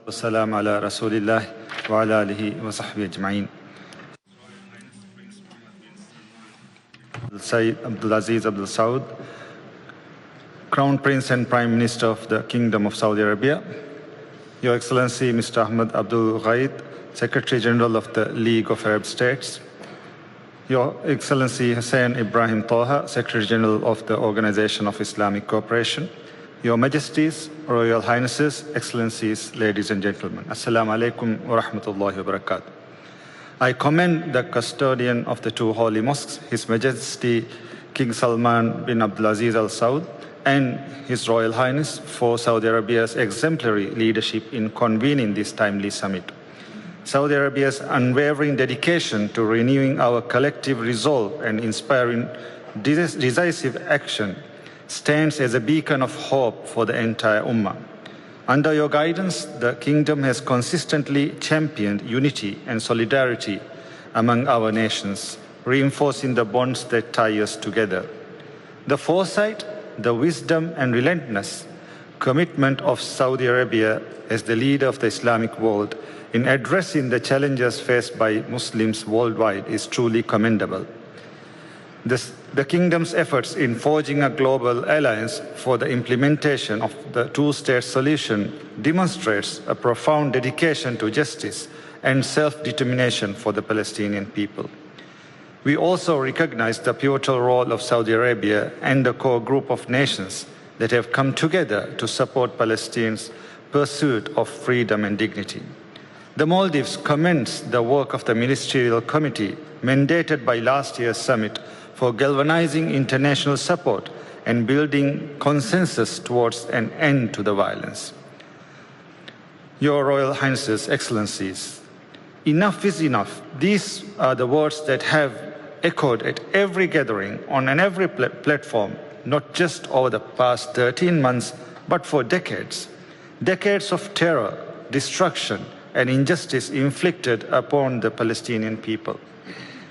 والسلام على رسول الله وعلى آله وصحبه أجمعين. Sayyid Abdulaziz Abdul Saud, Crown Prince and Prime Minister of the Kingdom of Saudi Arabia, Your Excellency Mr. Ahmed Abdul Ghaid, Secretary General of the League of Arab States, Your Excellency Hussein Ibrahim Taha, Secretary General of the Organization of Islamic Cooperation, Your Majesties, Royal Highnesses, Excellencies, ladies and gentlemen. Assalamu alaikum wa rahmatullahi wa barakatuh. I commend the custodian of the two holy mosques, His Majesty King Salman bin Abdulaziz Al Saud, and His Royal Highness for Saudi Arabia's exemplary leadership in convening this timely summit. Saudi Arabia's unwavering dedication to renewing our collective resolve and inspiring decisive action stands as a beacon of hope for the entire Ummah. Under your guidance, the Kingdom has consistently championed unity and solidarity among our nations, reinforcing the bonds that tie us together. The foresight, the wisdom and relentless commitment of Saudi Arabia as the leader of the Islamic world in addressing the challenges faced by Muslims worldwide is truly commendable. The Kingdom's efforts in forging a global alliance for the implementation of the two-state solution demonstrates a profound dedication to justice and self-determination for the Palestinian people. We also recognize the pivotal role of Saudi Arabia and the core group of nations that have come together to support Palestine's pursuit of freedom and dignity. The Maldives commends the work of the Ministerial Committee mandated by last year's summit for galvanizing international support and building consensus towards an end to the violence. Your Royal Highnesses, Excellencies, enough is enough. These are the words that have echoed at every gathering, on every platform, not just over the past 13 months, but for decades. Decades of terror, destruction, and injustice inflicted upon the Palestinian people.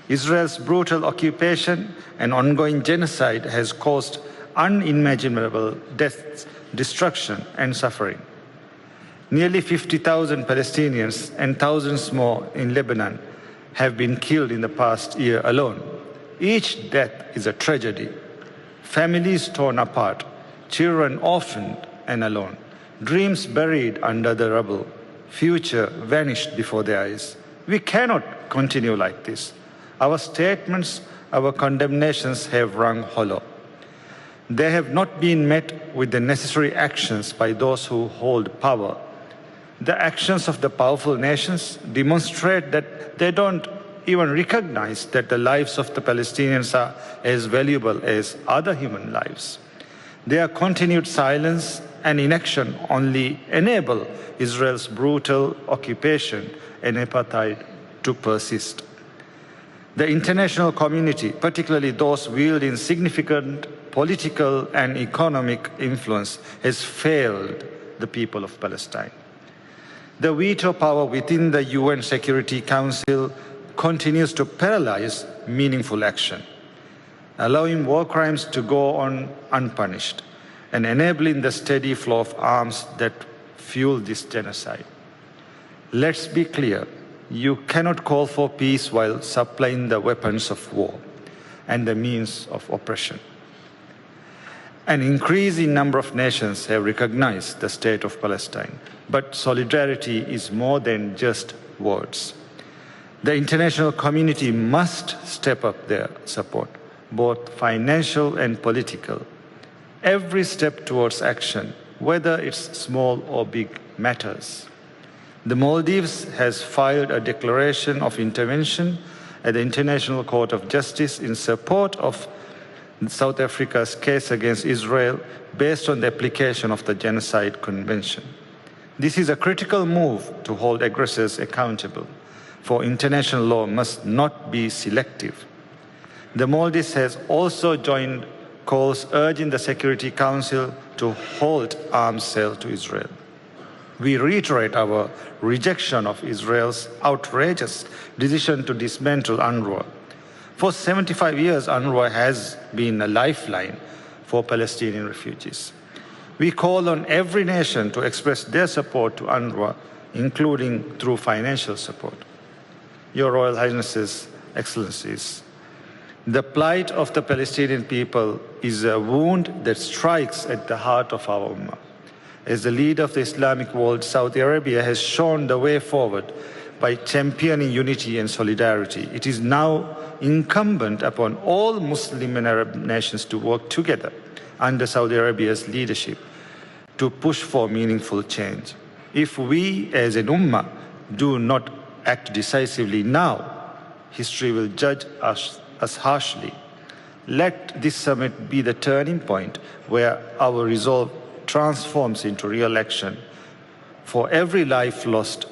Israel's brutal occupation and ongoing genocide has caused unimaginable deaths, destruction, and suffering. Nearly 50,000 Palestinians and thousands more in Lebanon have been killed in the past year alone. Each death is a tragedy. Families torn apart, children orphaned and alone, dreams buried under the rubble, future vanished before their eyes. We cannot continue like this. Our statements, our condemnations have rung hollow. They have not been met with the necessary actions by those who hold power. The actions of the powerful nations demonstrate that they don't even recognize that the lives of the Palestinians are as valuable as other human lives. Their continued silence and inaction only enable Israel's brutal occupation and apartheid to persist. The international community, particularly those wielding significant political and economic influence, has failed the people of Palestine. The veto power within the UN Security Council continues to paralyze meaningful action, allowing war crimes to go on unpunished and enabling the steady flow of arms that fuel this genocide. Let's be clear. You cannot call for peace while supplying the weapons of war and the means of oppression. An increasing number of nations have recognized the state of Palestine, but solidarity is more than just words. The international community must step up their support, both financial and political. Every step towards action, whether it's small or big, matters. The Maldives has filed a declaration of intervention at the International Court of Justice in support of South Africa's case against Israel based on the application of the Genocide Convention. This is a critical move to hold aggressors accountable, for international law must not be selective. The Maldives has also joined calls urging the Security Council to halt arms sale to Israel. We reiterate our rejection of Israel's outrageous decision to dismantle UNRWA. For 75 years, UNRWA has been a lifeline for Palestinian refugees. We call on every nation to express their support to UNRWA including through financial support. Your Royal Highnesses, Excellencies, the plight of the Palestinian people is a wound that strikes at the heart of our Ummah. As the leader of the Islamic world, Saudi Arabia has shown the way forward by championing unity and solidarity. It is now incumbent upon all Muslim and Arab nations to work together under Saudi Arabia's leadership to push for meaningful change. If we as an Ummah do not act decisively now, history will judge us harshly. Let this summit be the turning point where our resolve transforms into real action. For every life lost,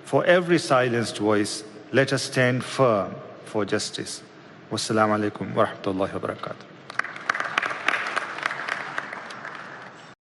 for every silenced voice, let us stand firm for justice. Wassalamu alaikum wa rahmatullahi wa barakatuh.